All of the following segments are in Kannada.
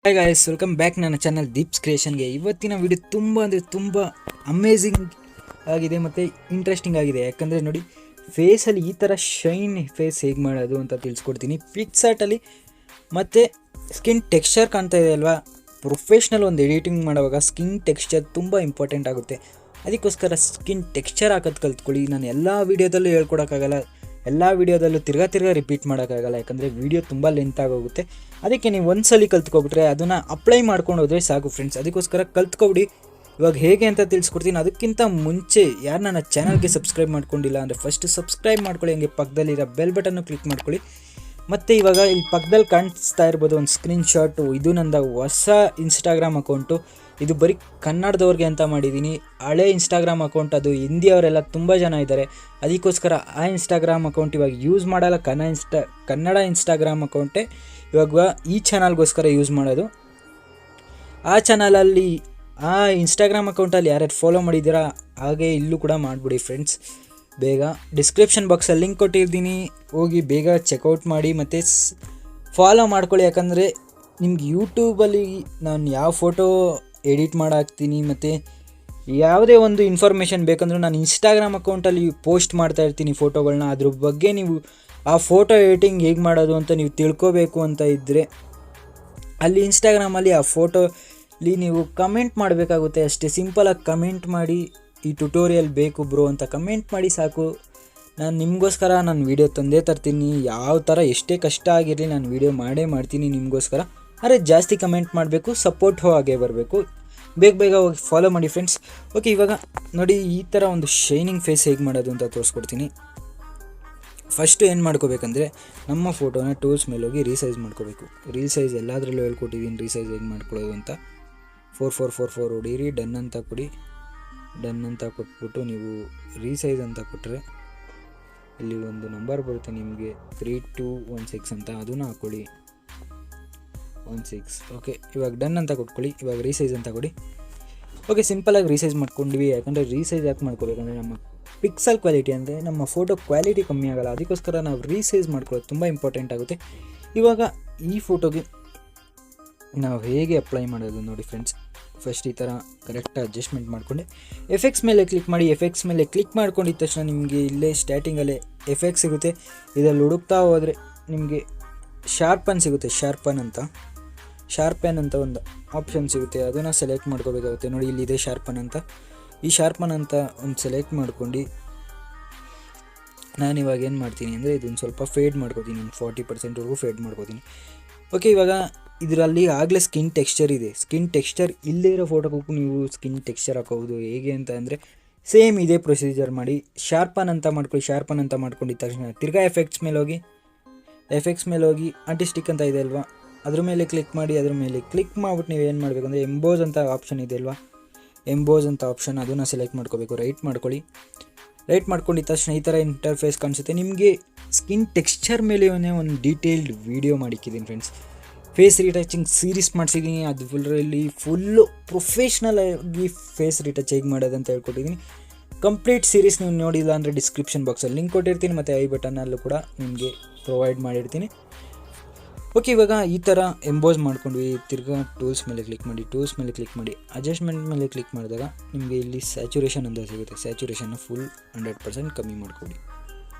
ಹಾಯ್ ಗಾಯ್ಸ್, ವೆಲ್ಕಮ್ ಬ್ಯಾಕ್ ನನ್ನ ಚಾನಲ್ ದೀಪ್ಸ್ ಕ್ರಿಯೇಷನ್ಗೆ. ಇವತ್ತಿನ ವಿಡಿಯೋ ತುಂಬ ಅಮೇಝಿಂಗ್ ಆಗಿದೆ ಮತ್ತು ಇಂಟ್ರೆಸ್ಟಿಂಗ್ ಆಗಿದೆ. ಯಾಕಂದರೆ ನೋಡಿ, ಫೇಸಲ್ಲಿ ಈ ಥರ ಶೈನ್ ಫೇಸ್ ಹೇಗೆ ಮಾಡೋದು ಅಂತ ತಿಳಿಸ್ಕೊಡ್ತೀನಿ ಪಿಕ್ಸಾರ್ಟಲ್ಲಿ. ಮತ್ತು ಸ್ಕಿನ್ ಟೆಕ್ಸ್ಚರ್ ಕಾಣ್ತಾ ಇದೆ ಅಲ್ವಾ, ಪ್ರೊಫೆಷ್ನಲ್ ಒಂದು ಎಡಿಟಿಂಗ್ ಮಾಡುವಾಗ ಸ್ಕಿನ್ ಟೆಕ್ಸ್ಚರ್ ತುಂಬ ಇಂಪಾರ್ಟೆಂಟ್ ಆಗುತ್ತೆ. ಅದಕ್ಕೋಸ್ಕರ ಸ್ಕಿನ್ ಟೆಕ್ಸ್ಚರ್ ಹಾಕೋದು ಕಲ್ತ್ಕೊಳ್ಳಿ. ನಾನು ಎಲ್ಲ ವೀಡಿಯೋದಲ್ಲೂ ಹೇಳ್ಕೊಡೋಕ್ಕಾಗಲ್ಲ, ಎಲ್ಲ ವೀಡಿಯೋದಲ್ಲೂ ತಿರ್ಗಾ ರಿಪೀಟ್ ಮಾಡೋಕ್ಕಾಗಲ್ಲ, ಯಾಕಂದರೆ ವೀಡಿಯೋ ತುಂಬ ಲೆಂತ್ ಆಗೋಗುತ್ತೆ. ಅದಕ್ಕೆ ನೀವು ಒಂದ್ಸಲಿ ಕಲ್ತ್ಕೊಬಿಟ್ರೆ ಅದನ್ನು ಅಪ್ಲೈ ಮಾಡ್ಕೊಂಡು ಹೋದರೆ ಸಾಕು ಫ್ರೆಂಡ್ಸ್. ಅದಕ್ಕೋಸ್ಕರ ಕಲ್ತ್ಕೊಬಿಡಿ. ಇವಾಗ ಹೇಗೆ ಅಂತ ತಿಳಿಸ್ಕೊಡ್ತೀನಿ. ಅದಕ್ಕಿಂತ ಮುಂಚೆ ಯಾರು ನನ್ನ ಚಾನಲ್ಗೆ ಸಬ್ಸ್ಕ್ರೈಬ್ ಮಾಡ್ಕೊಂಡಿಲ್ಲ ಅಂದರೆ ಫಸ್ಟ್ ಸಬ್ಸ್ಕ್ರೈಬ್ ಮಾಡ್ಕೊಳ್ಳಿ, ಹಂಗೆ ಪಕ್ಕದಲ್ಲಿರೋ ಬೆಲ್ ಬಟನ್ನು ಕ್ಲಿಕ್ ಮಾಡ್ಕೊಳ್ಳಿ. ಮತ್ತು ಇವಾಗ ಇಲ್ಲಿ ಪಕ್ಕದಲ್ಲಿ ಕಾಣಿಸ್ತಾ ಇರ್ಬೋದು ಒಂದು ಸ್ಕ್ರೀನ್ಶಾಟು. ಇದು ನಂದು ಹೊಸ ಇನ್ಸ್ಟಾಗ್ರಾಮ್ ಅಕೌಂಟು. ಇದು ಬರೀ ಕನ್ನಡದವ್ರಿಗೆ ಅಂತ ಮಾಡಿದ್ದೀನಿ. ಹಳೆ ಇನ್ಸ್ಟಾಗ್ರಾಮ್ ಅಕೌಂಟ್, ಅದು ಹಿಂದಿಯವರೆಲ್ಲ ತುಂಬ ಜನ ಇದ್ದಾರೆ. ಅದಕ್ಕೋಸ್ಕರ ಆ ಇನ್ಸ್ಟಾಗ್ರಾಮ್ ಅಕೌಂಟ್ ಇವಾಗ ಯೂಸ್ ಮಾಡಲ್ಲ. ಕನ್ನಡ ಇನ್ಸ್ಟಾಗ್ರಾಮ್ ಅಕೌಂಟೇ ಇವಾಗ ಈ ಚಾನಲ್ಗೋಸ್ಕರ ಯೂಸ್ ಮಾಡೋದು. ಆ ಚಾನಲಲ್ಲಿ, ಆ ಇನ್ಸ್ಟಾಗ್ರಾಮ್ ಅಕೌಂಟಲ್ಲಿ ಯಾರ್ಯಾರು ಫಾಲೋ ಮಾಡಿದ್ದೀರಾ ಹಾಗೆ ಇಲ್ಲೂ ಕೂಡ ಮಾಡಿಬಿಡಿ ಫ್ರೆಂಡ್ಸ್. ಬೇಗ ಡಿಸ್ಕ್ರಿಪ್ಷನ್ ಬಾಕ್ಸಲ್ಲಿ ಲಿಂಕ್ ಕೊಟ್ಟಿರ್ತೀನಿ, ಹೋಗಿ ಬೇಗ ಚೆಕ್ಔಟ್ ಮಾಡಿ ಮತ್ತು ಫಾಲೋ ಮಾಡ್ಕೊಳ್ಳಿ. ಯಾಕಂದರೆ ನಿಮ್ಗೆ ಯೂಟ್ಯೂಬಲ್ಲಿ ನಾನು ಯಾವ ಫೋಟೋ ಎಡಿಟ್ ಮಾಡಾಕ್ತೀನಿ ಮತ್ತು ಯಾವುದೇ ಒಂದು ಇನ್ಫಾರ್ಮೇಷನ್ ಬೇಕಂದ್ರೂ ನಾನು ಇನ್ಸ್ಟಾಗ್ರಾಮ್ ಅಕೌಂಟಲ್ಲಿ ಪೋಸ್ಟ್ ಮಾಡ್ತಾ ಇರ್ತೀನಿ ಫೋಟೋಗಳನ್ನ. ಅದ್ರ ಬಗ್ಗೆ ನೀವು ಆ ಫೋಟೋ ಎಡಿಟಿಂಗ್ ಹೇಗೆ ಮಾಡೋದು ಅಂತ ನೀವು ತಿಳ್ಕೋಬೇಕು ಅಂತ ಇದ್ದರೆ ಅಲ್ಲಿ ಇನ್ಸ್ಟಾಗ್ರಾಮಲ್ಲಿ ಆ ಫೋಟೋಲಿ ನೀವು ಕಮೆಂಟ್ ಮಾಡಬೇಕಾಗುತ್ತೆ. ಅಷ್ಟೇ ಸಿಂಪಲಾಗಿ ಕಮೆಂಟ್ ಮಾಡಿ, ಈ ಟ್ಯುಟೋರಿಯಲ್ ಬೇಕು ಬ್ರೋ ಅಂತ ಕಮೆಂಟ್ ಮಾಡಿ ಸಾಕು. ನಾನು ನಿಮಗೋಸ್ಕರ ನಾನು ವೀಡಿಯೋ ತಂದೇ ತರ್ತೀನಿ. ಯಾವ ಥರ ಎಷ್ಟೇ ಕಷ್ಟ ಆಗಿರಲಿ ನಾನು ವೀಡಿಯೋ ಮಾಡ್ತೀನಿ ನಿಮಗೋಸ್ಕರ. ಆದರೆ ಜಾಸ್ತಿ ಕಮೆಂಟ್ ಮಾಡಬೇಕು, ಸಪೋರ್ಟ್ ಹಾಗೆ ಬರಬೇಕು. ಬೇಗ ಹೋಗಿ ಫಾಲೋ ಮಾಡಿ ಫ್ರೆಂಡ್ಸ್. ಓಕೆ, ಇವಾಗ ನೋಡಿ ಈ ಥರ ಒಂದು ಶೈನಿಂಗ್ ಫೇಸ್ ಹೇಗೆ ಮಾಡೋದು ಅಂತ ತೋರಿಸ್ಕೊಡ್ತೀನಿ. ಫಸ್ಟು ಏನು ಮಾಡ್ಕೋಬೇಕಂದ್ರೆ, ನಮ್ಮ ಫೋಟೋನ ಟೂಲ್ಸ್ ಮೇಲೆ ಹೋಗಿ ರೀಸೈಜ್ ಮಾಡ್ಕೋಬೇಕು. ರೀಸೈಜ್ ಎಲ್ಲದರಲ್ಲೂ ಹೇಳ್ಕೊಟ್ಟಿದ್ದೀನಿ ರೀಸೈಜ್ ಹೇಗೆ ಮಾಡ್ಕೊಳ್ಳೋದು ಅಂತ. 4 ಹೊಡೀರಿ, ಡನ್ ಅಂತ ಕೊಡಿ. ಡನ್ ಅಂತ ಕೊಟ್ಬಿಟ್ಟು ನೀವು ರೀಸೈಜ್ ಅಂತ ಕೊಟ್ಟರೆ ಇಲ್ಲಿ ಒಂದು ನಂಬರ್ ಬರುತ್ತೆ ನಿಮಗೆ 3216 ಅಂತ, ಅದನ್ನು ಹಾಕ್ಕೊಳ್ಳಿ 16. ಓಕೆ, ಇವಾಗ ಡನ್ ಅಂತ ಕೊಟ್ಕೊಳ್ಳಿ. ಇವಾಗ ರೀಸೈಜ್ ಅಂತ ಕೊಡಿ. ಓಕೆ, ಸಿಂಪಲಾಗಿ ರೀಸೈಜ್ ಮಾಡ್ಕೊಂಡ್ವಿ. ಯಾಕಂದರೆ ರೀಸೈಜ್ ಯಾಕೆ ಮಾಡ್ಕೋಬೇಕಂದ್ರೆ ನಮ್ಮ ಪಿಕ್ಸಲ್ ಕ್ವಾಲಿಟಿ ಅಂದರೆ ನಮ್ಮ ಫೋಟೋ ಕ್ವಾಲಿಟಿ ಕಮ್ಮಿ ಆಗೋಲ್ಲ. ಅದಕ್ಕೋಸ್ಕರ ನಾವು ರೀಸೈಜ್ ಮಾಡ್ಕೊಳ್ಳೋದು ತುಂಬ ಇಂಪಾರ್ಟೆಂಟ್ ಆಗುತ್ತೆ. ಇವಾಗ ಈ ಫೋಟೋಗೆ ನಾವು ಹೇಗೆ ಅಪ್ಲೈ ಮಾಡೋದು ನೋಡಿ ಫ್ರೆಂಡ್ಸ್. ಫಸ್ಟ್ ಈ ಥರ ಕರೆಕ್ಟ್ ಅಡ್ಜಸ್ಟ್ಮೆಂಟ್ ಮಾಡಿಕೊಂಡೆ ಎಫೆಕ್ಟ್ಸ್ ಮೇಲೆ ಕ್ಲಿಕ್ ಮಾಡಿ. ಎಫೆಕ್ಟ್ಸ್ ಮೇಲೆ ಕ್ಲಿಕ್ ಮಾಡ್ಕೊಂಡಿದ್ದ ತಕ್ಷಣ ನಿಮಗೆ ಇಲ್ಲೇ ಸ್ಟಾರ್ಟಿಂಗಲ್ಲೇ ಎಫೆಕ್ಟ್ಸ್ ಸಿಗುತ್ತೆ. ಇದರಲ್ಲಿ ಹುಡುಕ್ತಾ ಹೋದರೆ ನಿಮಗೆ ಶಾರ್ಪನ್ ಸಿಗುತ್ತೆ. ಶಾರ್ಪನ್ ಅಂತ ಒಂದು ಆಪ್ಷನ್ ಸಿಗುತ್ತೆ, ಅದನ್ನು ಸೆಲೆಕ್ಟ್ ಮಾಡ್ಕೋಬೇಕಾಗುತ್ತೆ. ನೋಡಿ, ಇಲ್ಲಿದೆ ಶಾರ್ಪನ್ ಅಂತ. ಈ ಶಾರ್ಪನ್ ಅಂತ ಒಂದು ಸೆಲೆಕ್ಟ್ ಮಾಡ್ಕೊಂಡು ನಾನಿವಾಗ ಏನು ಮಾಡ್ತೀನಿ ಅಂದರೆ ಇದನ್ನು ಸ್ವಲ್ಪ ಫೇಡ್ ಮಾಡ್ಕೋತೀನಿ. ಒಂದು 40%ವರೆಗೂ ಫೇಡ್ ಮಾಡ್ಕೋತೀನಿ. ಓಕೆ, ಇವಾಗ ಇದರಲ್ಲಿ ಆಗಲೇ ಸ್ಕಿನ್ ಟೆಕ್ಸ್ಚರ್ ಇದೆ. ಸ್ಕಿನ್ ಟೆಕ್ಸ್ಚರ್ ಇಲ್ಲೇ ಇರೋ ಫೋಟೋಗೂ ನೀವು ಸ್ಕಿನ್ ಟೆಕ್ಸ್ಚರ್ ಹಾಕೋದು. ಹೇಗೆ ಅಂತ ಅಂದರೆ ಸೇಮ್ ಇದೇ ಪ್ರೊಸೀಜರ್ ಮಾಡಿ. ಶಾರ್ಪನ್ ಅಂತ ಮಾಡ್ಕೊಳ್ಳಿ. ಶಾರ್ಪನ್ ಅಂತ ಮಾಡ್ಕೊಂಡಿದ್ದ ತಕ್ಷಣ ತಿರ್ಗಾ ಎಫೆಕ್ಟ್ಸ್ ಮೇಲೆ ಹೋಗಿ ಆರ್ಟಿಸ್ಟಿಕ್ ಅಂತ ಇದೆ ಅಲ್ವಾ, ಅದ್ರ ಮೇಲೆ ಕ್ಲಿಕ್ ಮಾಡಿ. ಅದ್ರ ಮೇಲೆ ಕ್ಲಿಕ್ ಮಾಡಿಬಿಟ್ಟು ನೀವು ಏನು ಮಾಡಬೇಕು ಅಂದರೆ ಎಂಬೋಸ್ ಅಂತ ಆಪ್ಷನ್ ಇದೆ ಅಲ್ವಾ, ಎಂಬೋಸ್ ಅಂತ ಆಪ್ಷನ್, ಅದನ್ನು ಸೆಲೆಕ್ಟ್ ಮಾಡ್ಕೋಬೇಕು. ರೈಟ್ ಮಾಡ್ಕೊಂಡಿದ್ದ ತಕ್ಷಣ ಈ ಥರ ಇಂಟರ್ಫೇಸ್ ಕಾಣಿಸುತ್ತೆ. ನಿಮಗೆ ಸ್ಕಿನ್ ಟೆಕ್ಸ್ಚರ್ ಮೇಲೆ ಒಂದು ಡೀಟೇಲ್ಡ್ ವೀಡಿಯೋ ಮಾಡಿಕ್ಕಿದ್ದೀನಿ ಫ್ರೆಂಡ್ಸ್. ಫೇಸ್ ರಿಟಚಿಂಗ್ ಸೀರೀಸ್ ಮಾಡಿಸಿದ್ದೀನಿ. ಅದು ಫುಲ್ಲು ಪ್ರೊಫೆಷ್ನಲ್ ಆಗಿ ಫೇಸ್ ರಿಟಚ್ ಹೇಗೆ ಮಾಡೋದು ಅಂತ ಹೇಳ್ಕೊಟ್ಟಿದ್ದೀನಿ. ಕಂಪ್ಲೀಟ್ ಸೀರೀಸ್ ನೀವು ನೋಡಿಲ್ಲ ಅಂದರೆ ಡಿಸ್ಕ್ರಿಪ್ಷನ್ ಬಾಕ್ಸಲ್ಲಿ ಲಿಂಕ್ ಕೊಟ್ಟಿರ್ತೀನಿ, ಮತ್ತು ಐ ಬಟನಲ್ಲೂ ಕೂಡ ನಿಮಗೆ ಪ್ರೊವೈಡ್ ಮಾಡಿರ್ತೀನಿ. ಓಕೆ, ಇವಾಗ ಈ ಥರ ಎಂಬೋಸ್ ಮಾಡ್ಕೊಂಡ್ವಿ. ತಿರ್ಗಾ ಟೂಲ್ಸ್ ಮೇಲೆ ಕ್ಲಿಕ್ ಮಾಡಿ ಅಡ್ಜಸ್ಟ್ಮೆಂಟ್ ಮೇಲೆ ಕ್ಲಿಕ್ ಮಾಡಿದಾಗ ನಿಮಗೆ ಇಲ್ಲಿ ಸ್ಯಾಚುರೇಷನ್ ಅಂತ ಸಿಗುತ್ತೆ. ಸ್ಯಾಚುರೇಷನ್ನ ಫುಲ್ 100% ಕಮ್ಮಿ ಮಾಡ್ಕೊಳ್ಳಿ.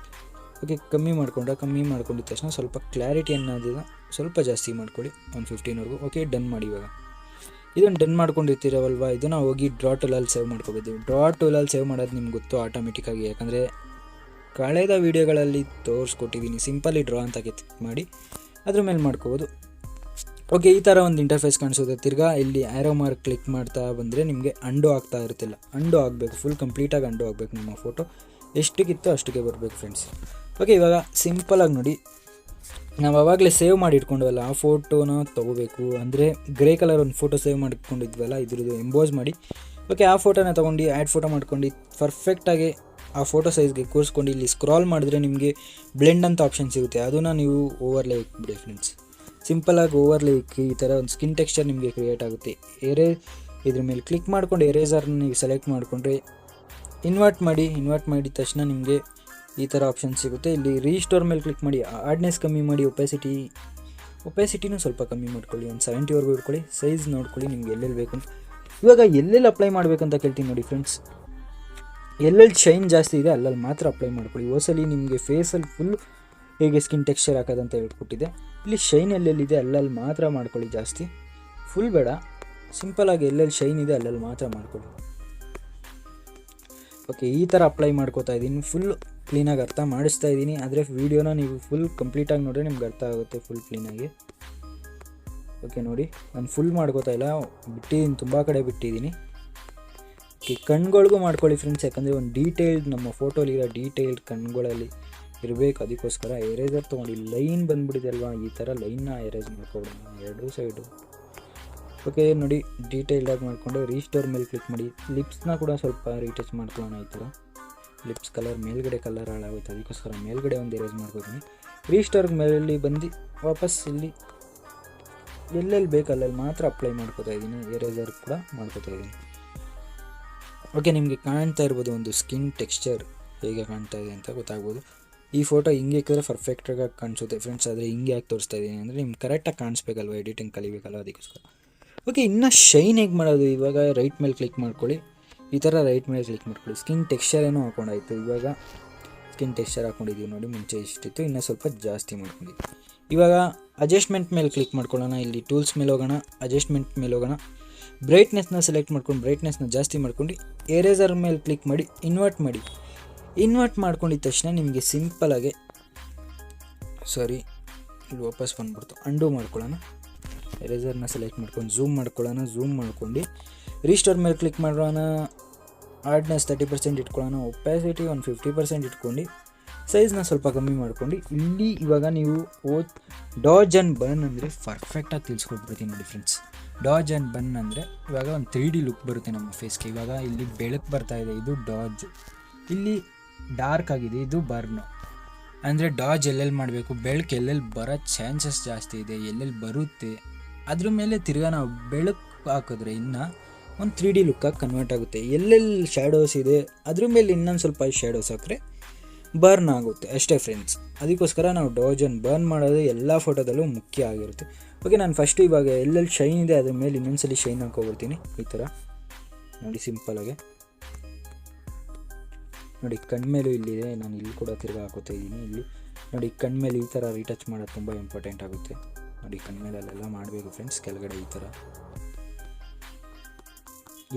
ಓಕೆ, ಕಮ್ಮಿ ಮಾಡ್ಕೊಂಡಿದ್ದ ತಕ್ಷಣ ಸ್ವಲ್ಪ ಕ್ಲಾರಿಟಿ ಅನ್ನೋದನ್ನ ಸ್ವಲ್ಪ ಜಾಸ್ತಿ ಮಾಡ್ಕೊಳ್ಳಿ, 115ವರೆಗೂ. ಓಕೆ, ಡನ್ ಮಾಡಿ. ಇವಾಗ ಇದನ್ನು ಡನ್ ಮಾಡ್ಕೊಂಡಿರ್ತೀರವಲ್ವ, ಇದನ್ನು ಹೋಗಿ ಡ್ರಾ ಟೂಲಲ್ಲಿ ಸೇವ್ ಮಾಡ್ಕೋಬೋದು. ಡ್ರಾ ಟೂಲಲ್ಲಿ ಸೇವ್ ಮಾಡೋದು ನಿಮ್ಗೆ ಗೊತ್ತು ಆಟೋಮೆಟಿಕ್ಕಾಗಿ, ಯಾಕಂದರೆ ಕಳೆದ ವೀಡಿಯೋಗಳಲ್ಲಿ ತೋರಿಸ್ಕೊಟ್ಟಿದ್ದೀನಿ. ಸಿಂಪಲಿ ಡ್ರಾ ಅಂತ ಕ್ಲಿಕ್ ಮಾಡಿ ಅದ್ರ ಮೇಲೆ ಮಾಡ್ಕೋಬೋದು. ಓಕೆ, ಈ ಥರ ಒಂದು ಇಂಟರ್ಫೇಸ್ ಕಾಣಿಸುತ್ತೆ. ತಿರ್ಗಾ ಇಲ್ಲಿ ಆ್ಯರೋ ಮಾರ್ಕ್ ಕ್ಲಿಕ್ ಮಾಡ್ತಾ ಬಂದರೆ ನಿಮಗೆ ಅಂಡು ಆಗ್ತಾ ಇರುತ್ತಿಲ್ಲ. ಅಂಡು ಆಗಬೇಕು, ಫುಲ್ ಕಂಪ್ಲೀಟಾಗಿ ಅಂಡು ಆಗಬೇಕು. ನಮ್ಮ ಫೋಟೋ ಎಷ್ಟಕ್ಕಿತ್ತು ಅಷ್ಟಕ್ಕೆ ಬರಬೇಕು ಫ್ರೆಂಡ್ಸ್. ಓಕೆ, ಇವಾಗ ಸಿಂಪಲಾಗಿ ನೋಡಿ, ನಾವು ಆವಾಗಲೇ ಸೇವ್ ಮಾಡಿ ಇಟ್ಕೊಂಡ್ವಲ್ಲ ಆ ಫೋಟೋನ ತೊಗೋಬೇಕು. ಅಂದರೆ ಗ್ರೇ ಕಲರ್ ಒಂದು ಫೋಟೋ ಸೇವ್ ಮಾಡ್ಕೊಂಡಿದ್ವಲ್ಲ, ಇದ್ರದ್ದು ಎಂಬೋಸ್ ಮಾಡಿ. ಓಕೆ, ಆ ಫೋಟೋನ ತೊಗೊಂಡು ಆ್ಯಡ್ ಫೋಟೋ ಮಾಡ್ಕೊಂಡು ಪರ್ಫೆಕ್ಟಾಗಿ ಆ ಫೋಟೋ ಸೈಜ್ಗೆ ಕೂರಿಸ್ಕೊಂಡು ಇಲ್ಲಿ ಸ್ಕ್ರಾಲ್ ಮಾಡಿದ್ರೆ ನಿಮಗೆ ಬ್ಲೆಂಡ್ ಅಂತ ಆಪ್ಷನ್ ಸಿಗುತ್ತೆ. ಅದನ್ನು ನೀವು ಓವರ್ಲೇ ಇಕ್ಬಿಡಿ ಫ್ರೆಂಡ್ಸ್. ಸಿಂಪಲಾಗಿ ಓವರ್ಲೇ ಇಕ್ಕಿ ಈ ಥರ ಒಂದು ಸ್ಕಿನ್ ಟೆಕ್ಸ್ಚರ್ ನಿಮಗೆ ಕ್ರಿಯೇಟ್ ಆಗುತ್ತೆ. ಇದ್ರ ಮೇಲೆ ಕ್ಲಿಕ್ ಮಾಡ್ಕೊಂಡು ಎರೇಸರ್ನ ನೀವು ಸೆಲೆಕ್ಟ್ ಮಾಡಿಕೊಂಡ್ರೆ ಇನ್ವರ್ಟ್ ಮಾಡಿದ ತಕ್ಷಣ ನಿಮಗೆ ಈ ಥರ ಆಪ್ಷನ್ ಸಿಗುತ್ತೆ. ಇಲ್ಲಿ ರೀಸ್ಟೋರ್ ಮೇಲೆ ಕ್ಲಿಕ್ ಮಾಡಿ, ಹಾರ್ಡ್ನೆಸ್ ಕಮ್ಮಿ ಮಾಡಿ, ಒಪಾಸಿಟಿ ಒಪೆಸಿಟಿನೂ ಸ್ವಲ್ಪ ಕಮ್ಮಿ ಮಾಡ್ಕೊಳ್ಳಿ, ಒಂದು 70ವರೆಗೂ ಇಟ್ಕೊಳ್ಳಿ. ಸೈಜ್ ನೋಡ್ಕೊಳ್ಳಿ ನಿಮ್ಗೆ ಎಲ್ಲೆಲ್ಲಿ ಬೇಕು ಅಂತ. ಇವಾಗ ಎಲ್ಲೆಲ್ಲಿ ಅಪ್ಲೈ ಮಾಡಬೇಕಂತ ಕೇಳ್ತೀನಿ ನೋಡಿ ಫ್ರೆಂಡ್ಸ್. ಎಲ್ಲೆಲ್ಲಿ ಶೈನ್ ಜಾಸ್ತಿ ಇದೆ ಅಲ್ಲಲ್ಲಿ ಮಾತ್ರ ಅಪ್ಲೈ ಮಾಡ್ಕೊಳ್ಳಿ. ಹೋಸಲಿ ನಿಮಗೆ ಫೇಸಲ್ಲಿ ಫುಲ್ ಹೇಗೆ ಸ್ಕಿನ್ ಟೆಕ್ಸ್ಚರ್ ಹಾಕೋದಂತ ಹೇಳ್ಕೊಟ್ಟಿದ್ದೆ. ಇಲ್ಲಿ ಶೈನ್ ಎಲ್ಲೆಲ್ಲಿದೆ ಅಲ್ಲಲ್ಲಿ ಮಾತ್ರ ಮಾಡ್ಕೊಳ್ಳಿ, ಜಾಸ್ತಿ ಫುಲ್ ಬೇಡ. ಸಿಂಪಲಾಗಿ ಎಲ್ಲೆಲ್ಲಿ ಶೈನ್ ಇದೆ ಅಲ್ಲಲ್ಲಿ ಮಾತ್ರ ಮಾಡ್ಕೊಳ್ಳಿ. ಓಕೆ, ಈ ಥರ ಅಪ್ಲೈ ಮಾಡ್ಕೋತಾ ಇದ್ದೀನಿ. ಫುಲ್ ಕ್ಲೀನಾಗಿ ಅರ್ಥ ಮಾಡಿಸ್ತಾ ಇದ್ದೀನಿ, ಆದರೆ ವೀಡಿಯೋನ ನೀವು ಫುಲ್ ಕಂಪ್ಲೀಟಾಗಿ ನೋಡಿದ್ರೆ ನಿಮ್ಗೆ ಅರ್ಥ ಆಗುತ್ತೆ ಫುಲ್ ಕ್ಲೀನಾಗಿ. ಓಕೆ ನೋಡಿ, ನಾನು ಫುಲ್ ಮಾಡ್ಕೋತಾ ಇಲ್ಲ, ಬಿಟ್ಟಿದ್ದೀನಿ, ತುಂಬ ಕಡೆ ಬಿಟ್ಟಿದ್ದೀನಿ. ಓಕೆ, ಕಣ್ಗಳಿಗೂ ಮಾಡ್ಕೊಳ್ಳಿ ಫ್ರೆಂಡ್ಸ್, ಯಾಕಂದರೆ ಒಂದು ಡೀಟೇಲ್ಡ್ ನಮ್ಮ ಫೋಟೋಲಿರೋ ಡೀಟೇಲ್ಡ್ ಕಣ್ಗಳಲ್ಲಿ ಇರಬೇಕು. ಅದಕ್ಕೋಸ್ಕರ ಎರೇಸರ್ ತೊಗೊಂಡು ಲೈನ್ ಬಂದುಬಿಟ್ಟಿದೆ ಅಲ್ವಾ, ಈ ಥರ ಲೈನ್ನ ಎರೇಸ್ ಮಾಡ್ಕೊಬಿಡೋಣ ಎರಡೂ ಸೈಡು. ಓಕೆ ನೋಡಿ, ಡೀಟೇಲ್ಡಾಗಿ ಮಾಡಿಕೊಂಡು ರೀಸ್ಟೋರ್ ಮೇಲೆ ಕ್ಲಿಕ್ ಮಾಡಿ. ಲಿಪ್ಸ್ನ ಕೂಡ ಸ್ವಲ್ಪ ರೀಟಚ್ ಮಾಡ್ಕೊಳ್ಳೋಣ. ಈ ಥರ ಲಿಪ್ಸ್ ಕಲರ್ ಮೇಲ್ಗಡೆ ಕಲರ್ ಹಾಳಾಗುತ್ತೆ, ಅದಕ್ಕೋಸ್ಕರ ಮೇಲ್ಗಡೆ ಒಂದು ಎರೇಸ್ ಮಾಡ್ಕೊತೀನಿ. ರೀಸ್ಟೋರ್ ಮೇಲೆ ಬಂದು ವಾಪಸ್ ಇಲ್ಲಿ ಎಲ್ಲೆಲ್ಲಿ ಬೇಕಲ್ಲಲ್ಲಿ ಮಾತ್ರ ಅಪ್ಲೈ ಮಾಡ್ಕೋತಾ ಇದ್ದೀನಿ. ಎರೇಸರ್ ಕೂಡ ಮಾಡ್ಕೋತಾ ಇದ್ದೀನಿ. ಓಕೆ, ನಿಮಗೆ ಕಾಣ್ತಾ ಇರ್ಬೋದು ಒಂದು ಸ್ಕಿನ್ ಟೆಕ್ಸ್ಚರ್ ಹೇಗೆ ಕಾಣ್ತಾ ಇದೆ ಅಂತ ಗೊತ್ತಾಗ್ಬೋದು. ಈ ಫೋಟೋ ಹಿಂಗೆ ಇಕ್ಕಿದ್ರೆ ಪರ್ಫೆಕ್ಟಾಗಿ ಕಾಣಿಸುತ್ತೆ ಫ್ರೆಂಡ್ಸ್, ಆದರೆ ಹಿಂಗೆ ಯಾಕೆ ತೋರಿಸ್ತಾ ಇದ್ದೀನಿ ಅಂದರೆ ನಿಮ್ಗೆ ಕರೆಕ್ಟಾಗಿ ಕಾಣಿಸ್ಬೇಕಲ್ವ, ಎಡಿಟಿಂಗ್ ಕಲಿಬೇಕಲ್ವ, ಅದಕ್ಕೋಸ್ಕರ. ಓಕೆ, ಇನ್ನು ಶೈನ್ ಹೇಗೆ ಮಾಡೋದು? ಇವಾಗ ರೈಟ್ ಮೇಲೆ ಕ್ಲಿಕ್ ಮಾಡ್ಕೊಳ್ಳಿ. ಈ ಥರ ರೈಟ್ ಮೇಲೆ ಕ್ಲಿಕ್ ಮಾಡ್ಕೊಳ್ಳಿ. ಸ್ಕಿನ್ ಟೆಕ್ಸ್ಚರ್ ಏನೋ ಹಾಕೊಂಡಾಯಿತು. ಇವಾಗ ಸ್ಕಿನ್ ಟೆಕ್ಸ್ಚರ್ ಹಾಕ್ಕೊಂಡಿದ್ದೀವಿ ನೋಡಿ, ಮುಂಚೆ ಇಷ್ಟಿತ್ತು, ಇನ್ನೂ ಸ್ವಲ್ಪ ಜಾಸ್ತಿ ಮಾಡ್ಕೊಂಡಿದ್ದೀವಿ. ಇವಾಗ ಅಡ್ಜಸ್ಟ್ಮೆಂಟ್ ಮೇಲೆ ಕ್ಲಿಕ್ ಮಾಡ್ಕೊಳ್ಳೋಣ. ಇಲ್ಲಿ ಟೂಲ್ಸ್ ಮೇಲೆ ಹೋಗೋಣ, ಅಡ್ಜಸ್ಟ್ಮೆಂಟ್ ಮೇಲೆ ಹೋಗೋಣ. ಬ್ರೈಟ್ನೆಸ್ನ ಸೆಲೆಕ್ಟ್ ಮಾಡ್ಕೊಂಡು ಬ್ರೈಟ್ನೆಸ್ನ ಜಾಸ್ತಿ ಮಾಡ್ಕೊಂಡು ಎರೇಸರ್ ಮೇಲೆ ಕ್ಲಿಕ್ ಮಾಡಿ ಇನ್ವರ್ಟ್ ಮಾಡಿ. ಇನ್ವರ್ಟ್ ಮಾಡ್ಕೊಂಡಿದ್ದ ತಕ್ಷಣ ನಿಮಗೆ ಸಿಂಪಲಾಗಿ ಇಲ್ಲಿ ವಾಪಸ್ ಬಂದ್ಬಿಡ್ತು. ಅಂಡು ಮಾಡ್ಕೊಳ್ಳೋಣ. ಎರೇಸರ್ನ ಸೆಲೆಕ್ಟ್ ಮಾಡ್ಕೊಂಡು ಝೂಮ್ ಮಾಡ್ಕೊಳ್ಳೋಣ. ಝೂಮ್ ಮಾಡ್ಕೊಂಡು ರೀಸ್ಟೋರ್ ಮೇಲೆ ಕ್ಲಿಕ್ ಮಾಡೋಣ. ಹಾರ್ಡ್ನೆಸ್ 30% ಇಟ್ಕೊಳ್ಳೋಣ. ಒಪ್ಯಾಸಿಟಿ ಒಂದು 50% ಇಟ್ಕೊಂಡು ಸೈಜ್ನ ಸ್ವಲ್ಪ ಕಮ್ಮಿ ಮಾಡ್ಕೊಂಡು ಇಲ್ಲಿ ಇವಾಗ ನೀವು ಡಾಜ್ ಆ್ಯಂಡ್ ಬರ್ನ್ ಅಂದರೆ ಪರ್ಫೆಕ್ಟಾಗಿ ತಿಳಿಸ್ಕೊಟ್ಬಿಡ್ತೀನಿ ನೋಡಿ ಫ್ರೆಂಡ್ಸ್. ಡಾಜ್ ಆ್ಯಂಡ್ ಬರ್ನ್ ಅಂದರೆ ಇವಾಗ ಒಂದು 3D ಲುಕ್ ಬರುತ್ತೆ ನಮ್ಮ ಫೇಸ್ಗೆ. ಇವಾಗ ಇಲ್ಲಿ ಬೆಳಕು ಬರ್ತಾ ಇದೆ, ಇದು ಡಾಜ್. ಇಲ್ಲಿ ಡಾರ್ಕ್ ಆಗಿದೆ, ಇದು ಬರ್ನು. ಅಂದರೆ ಡಾಜ್ ಎಲ್ಲೆಲ್ಲಿ ಮಾಡಬೇಕು, ಬೆಳಕು ಎಲ್ಲೆಲ್ಲಿ ಬರೋ ಚಾನ್ಸಸ್ ಜಾಸ್ತಿ ಇದೆ, ಎಲ್ಲೆಲ್ಲಿ ಬರುತ್ತೆ ಅದ್ರ ಮೇಲೆ ತಿರ್ಗಾ ನಾವು ಬೆಳಕು ಹಾಕಿದ್ರೆ ಇನ್ನೂ ಒಂದು 3D ಲುಕ್ಕಾಗಿ ಕನ್ವರ್ಟ್ ಆಗುತ್ತೆ. ಎಲ್ಲೆಲ್ಲಿ ಶ್ಯಾಡೋಸ್ ಇದೆ ಅದ್ರ ಮೇಲೆ ಇನ್ನೊಂದು ಸ್ವಲ್ಪ ಶ್ಯಾಡೋಸ್ ಹಾಕಿದ್ರೆ ಬರ್ನ್ ಆಗುತ್ತೆ ಅಷ್ಟೇ ಫ್ರೆಂಡ್ಸ್. ಅದಕ್ಕೋಸ್ಕರ ನಾವು ಡಾಜ್ ಆ್ಯಂಡ್ ಬರ್ನ್ ಮಾಡೋದು ಎಲ್ಲ ಫೋಟೋದಲ್ಲೂ ಮುಖ್ಯ ಆಗಿರುತ್ತೆ. ಓಕೆ, ನಾನು ಫಸ್ಟು ಇವಾಗ ಎಲ್ಲೆಲ್ಲಿ ಶೈನ್ ಇದೆ ಅದ್ರ ಮೇಲೆ ಇನ್ನೊಂದ್ಸಲಿ ಶೈನ್ ಹಾಕೋಬಿಡ್ತೀನಿ. ಈ ಥರ ನೋಡಿ, ಸಿಂಪಲಾಗೆ ನೋಡಿ. ಕಣ್ಮೇಲೂ ಇಲ್ಲಿದೆ, ನಾನು ಇಲ್ಲಿ ಕೂಡ ತಿರ್ಗಾ ಹಾಕೋತಾ ಇದ್ದೀನಿ. ಇಲ್ಲಿ ನೋಡಿ, ಕಣ್ಮೇಲೆ ಈ ಥರ ರೀಟಚ್ ಮಾಡೋದು ತುಂಬ ಇಂಪಾರ್ಟೆಂಟ್ ಆಗುತ್ತೆ ನೋಡಿ. ಕಣ್ಮೇಲೆಲ್ಲ ಮಾಡಬೇಕು ಫ್ರೆಂಡ್ಸ್. ಕೆಳಗಡೆ ಈ ಥರ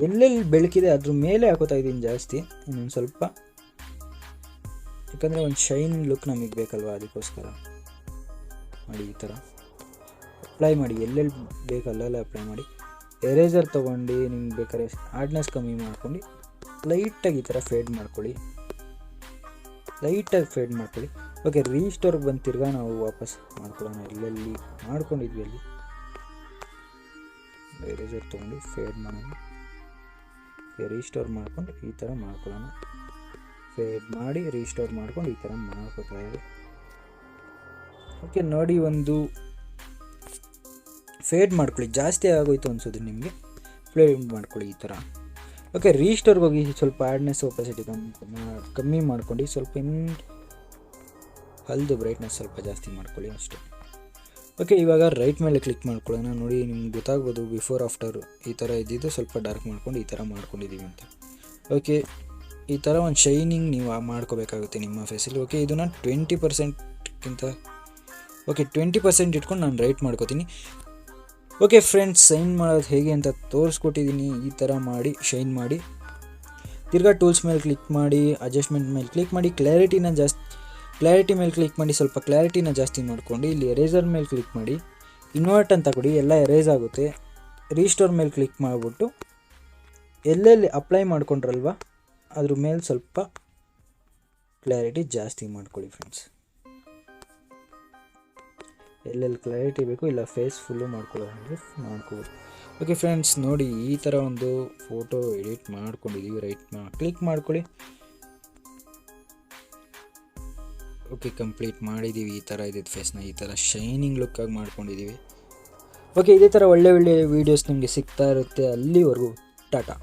ಎಲ್ಲೆಲ್ಲಿ ಬೆಳಕಿದೆ ಅದ್ರ ಮೇಲೆ ಹಾಕೋತಾ ಇದ್ದೀನಿ ಜಾಸ್ತಿ, ಇನ್ನೊಂದು ಸ್ವಲ್ಪ, ಯಾಕಂದರೆ ಒಂದು ಶೈನ್ ಲುಕ್ ನಮಗೆ ಬೇಕಲ್ವ, ಅದಕ್ಕೋಸ್ಕರ ಮಾಡಿ. ಈ ಥರ ಅಪ್ಲೈ ಮಾಡಿ, ಎಲ್ಲೆಲ್ಲಿ ಬೇಕು ಅಲ್ಲೆಲ್ಲ ಅಪ್ಲೈ ಮಾಡಿ. ಎರೇಸರ್ ತೊಗೊಂಡು ನಿಮ್ಗೆ ಬೇಕಾದ್ರೆ ಹಾರ್ಡ್ನೆಸ್ ಕಮ್ಮಿ ಮಾಡ್ಕೊಂಡು ಲೈಟಾಗಿ ಈ ಥರ ಫೇಡ್ ಮಾಡ್ಕೊಳ್ಳಿ. ಓಕೆ, ರೀಸ್ಟೋರ್ಗೆ ಬಂದು ತಿರ್ಗಾ ನಾವು ವಾಪಸ್ ಮಾಡ್ಕೊಳ್ಳೋಣ. ಎಲ್ಲೆಲ್ಲಿ ಮಾಡ್ಕೊಂಡಿದ್ವಿ ಅಲ್ಲಿ ಎರೇಸರ್ ತೊಗೊಂಡು ಫೇಡ್ ಮಾಡೋಣ. ರೀಸ್ಟೋರ್ ಮಾಡ್ಕೊಂಡು ಈ ಥರ ಮಾಡ್ಕೊಳ್ಳೋಣ. ಫೇಡ್ ಮಾಡಿ ರೀಸ್ಟೋರ್ ಮಾಡ್ಕೊಂಡು ಈ ಥರ ಮಾಡ್ಕೊತಾ ಇರಿ. ಓಕೆ ನೋಡಿ, ಒಂದು ಫೇಡ್ ಮಾಡ್ಕೊಳ್ಳಿ. ಜಾಸ್ತಿ ಆಗೋಯ್ತು ಅನ್ಸೋದು ನಿಮಗೆ, ಫೇಡ್ ಮಾಡ್ಕೊಳ್ಳಿ ಈ ಥರ. ಓಕೆ, ರೀಸ್ಟೋರ್ಗೆ ಹೋಗಿ ಸ್ವಲ್ಪ ಹಾರ್ಡ್ನೆಸ್ ಒಪಾಸಿಟಿ ಕಮ್ಮಿ ಮಾಡ್ಕೊಂಡು ಸ್ವಲ್ಪ ಹಲ್ದು ಬ್ರೈಟ್ನೆಸ್ ಸ್ವಲ್ಪ ಜಾಸ್ತಿ ಮಾಡ್ಕೊಳ್ಳಿ ಅಷ್ಟೇ. ಓಕೆ, ಇವಾಗ ರೈಟ್ ಮೇಲೆ ಕ್ಲಿಕ್ ಮಾಡ್ಕೊಳ್ಳೋಣ. ನೋಡಿ, ನಿಮ್ಗೆ ಗೊತ್ತಾಗ್ಬೋದು ಬಿಫೋರ್ ಆಫ್ಟರ್ ಈ ಥರ ಇದ್ದಿದ್ದು ಸ್ವಲ್ಪ ಡಾರ್ಕ್ ಮಾಡ್ಕೊಂಡು ಈ ಥರ ಮಾಡ್ಕೊಂಡಿದ್ದೀವಿ ಅಂತ. ಓಕೆ, ಈ ಥರ ಒಂದು ಶೈನಿಂಗ್ ನೀವು ಮಾಡ್ಕೋಬೇಕಾಗುತ್ತೆ ನಿಮ್ಮ ಫೇಸಲ್ಲಿ. ಓಕೆ, ಇದನ್ನು 20%ಗಿಂತ 20% ಇಟ್ಕೊಂಡು ನಾನು ರೈಟ್ ಮಾಡ್ಕೋತೀನಿ. ಓಕೆ ಫ್ರೆಂಡ್ಸ್, ಶೈನ್ ಮಾಡೋದು ಹೇಗೆ ಅಂತ ತೋರಿಸ್ಕೊಟ್ಟಿದ್ದೀನಿ. ಈ ಥರ ಮಾಡಿ ಶೈನ್ ಮಾಡಿ, ತಿರ್ಗಾ ಟೂಲ್ಸ್ ಮೇಲೆ ಕ್ಲಿಕ್ ಮಾಡಿ, ಅಡ್ಜಸ್ಟ್ಮೆಂಟ್ ಮೇಲೆ ಕ್ಲಿಕ್ ಮಾಡಿ, ಕ್ಲಾರಿಟಿ ಮೇಲೆ ಕ್ಲಿಕ್ ಮಾಡಿ, ಸ್ವಲ್ಪ ಕ್ಲಾರಿಟಿನ ಜಾಸ್ತಿ ಮಾಡ್ಕೊಂಡು ಇಲ್ಲಿ ಎರೇಸರ್ ಮೇಲೆ ಕ್ಲಿಕ್ ಮಾಡಿ, ಇನ್ವರ್ಟ್ ಅಂತ ಕೊಡಿ, ಎಲ್ಲ ಎರೇಸ್ ಆಗುತ್ತೆ. ರೀಸ್ಟೋರ್ ಮೇಲೆ ಕ್ಲಿಕ್ ಮಾಡಿಬಿಟ್ಟು ಎಲ್ಲೆಲ್ಲಿ ಅಪ್ಲೈ ಮಾಡ್ಕೊಂಡ್ರಲ್ವ ಅದ್ರ ಮೇಲೆ ಸ್ವಲ್ಪ ಕ್ಲಾರಿಟಿ ಜಾಸ್ತಿ ಮಾಡ್ಕೊಳ್ಳಿ ಫ್ರೆಂಡ್ಸ್. ಎಲ್ಲೆಲ್ಲಿ ಕ್ಲಾರಿಟಿ ಬೇಕು ಇಲ್ಲ ಫೇಸ್ ಫುಲ್ಲು ಮಾಡ್ಕೊಳ್ಳೋದು ಮಾಡ್ಕೋಬೋದು. ಓಕೆ ಫ್ರೆಂಡ್ಸ್, ನೋಡಿ ಈ ಥರ ಒಂದು ಫೋಟೋ ಎಡಿಟ್ ಮಾಡ್ಕೊಂಡಿದ್ದೀವಿ. ರೈಟ್ ಕ್ಲಿಕ್ ಮಾಡ್ಕೊಳ್ಳಿ. ಓಕೆ, ಕಂಪ್ಲೀಟ್ ಮಾಡಿದ್ದೀವಿ. ಈ ಥರ ಇದ್ದಿದ್ದು ಫೇಸ್ನ ಈ ಥರ ಶೈನಿಂಗ್ ಲುಕ್ಕಾಗಿ ಮಾಡ್ಕೊಂಡಿದ್ದೀವಿ. ಓಕೆ, ಇದೇ ಥರ ಒಳ್ಳೆ ವೀಡಿಯೋಸ್ ನಿಮಗೆ ಸಿಗ್ತಾ ಇರುತ್ತೆ. ಅಲ್ಲಿವರೆಗೂ ಟಾಟಾ.